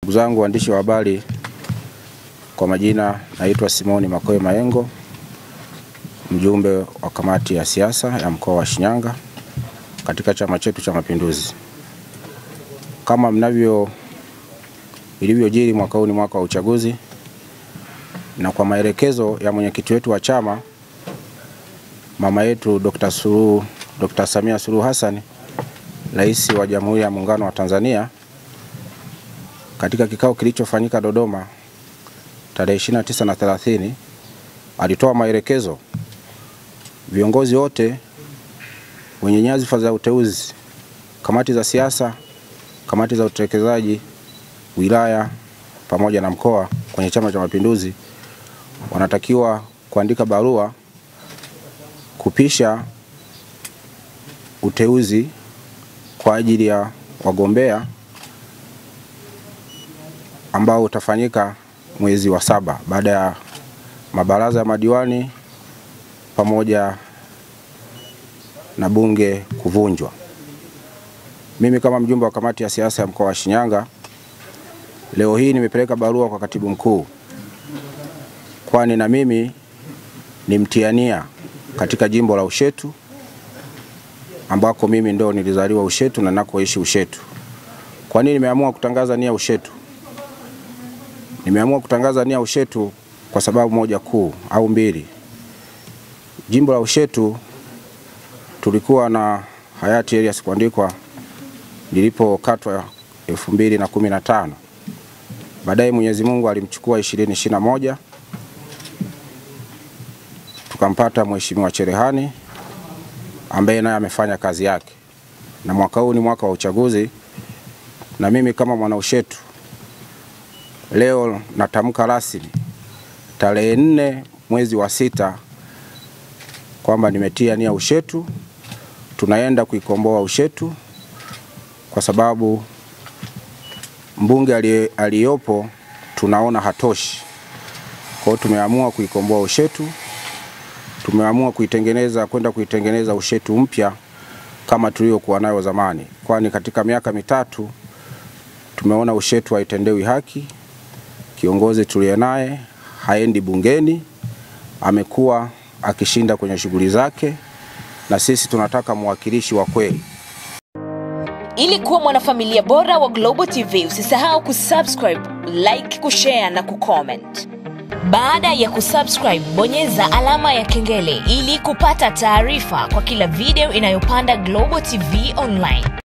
Ndugu zangu waandishi wa habari, kwa majina naitwa Simoni Makoe Mayengo, mjumbe wa kamati ya siasa ya mkoa wa Shinyanga katika chama chetu cha Mapinduzi. Kama ilivyojiri mwaka huu ni mwaka wa uchaguzi, na kwa maelekezo ya mwenyekiti wetu wa chama mama yetu Dr. Samia Suluhu Hassan, Rais wa Jamhuri ya Muungano wa Tanzania, katika kikao kilichofanyika Dodoma tarehe 29 na 30 alitoa maelekezo viongozi wote wenye nyadhifa za uteuzi, kamati za siasa, kamati za utekelezaji, wilaya pamoja na mkoa kwenye Chama cha Mapinduzi wanatakiwa kuandika barua kupisha uteuzi kwa ajili ya wagombea ambao utafanyika mwezi wa 7 baada ya mabaraza ya madiwani pamoja na bunge kuvunjwa. Mimi kama mjumbe wa kamati ya siasa ya mkoa wa Shinyanga, leo hii nimepeleka barua kwa katibu mkuu, kwani na mimi ni mtiania katika jimbo la Ushetu, ambako mimi ndo nilizaliwa Ushetu na nakoishi Ushetu. Kwa nini nimeamua kutangaza nia Ushetu? Nimeamua kutangaza nia Ushetu kwa sababu moja kuu au mbili. Jimbo la Ushetu tulikuwa na hayati Elias Kwandikwa lilipokatwa 2015. Baadaye Mwenyezi Mungu alimchukua 2021. Tukampata Mheshimiwa Cherehani ambaye naye amefanya kazi yake. Na mwaka huu ni mwaka wa uchaguzi, na mimi kama mwana Ushetu leo natamka rasmi tarehe 4 mwezi wa 6 kwamba nimetia nia Ushetu. Tunaenda kuikomboa Ushetu kwa sababu mbunge aliyopo tunaona hatoshi. Kwa hiyo tumeamua kuikomboa Ushetu. Tumeamua kwenda kuitengeneza Ushetu mpya kama tuliyokuwa nayo zamani, kwani katika miaka mitatu tumeona Ushetu haitendewi haki. Kiongozi tuliye naye haendi bungeni, amekuwa akishinda kwenye shughuli zake, na sisi tunataka mwakilishi wa kweli. Ili kuwa mwanafamilia bora wa Global TV, usisahau kusubscribe, like, kushare na kucomment. Baada ya kusubscribe, bonyeza alama ya kengele ili kupata taarifa kwa kila video inayopanda Global TV Online.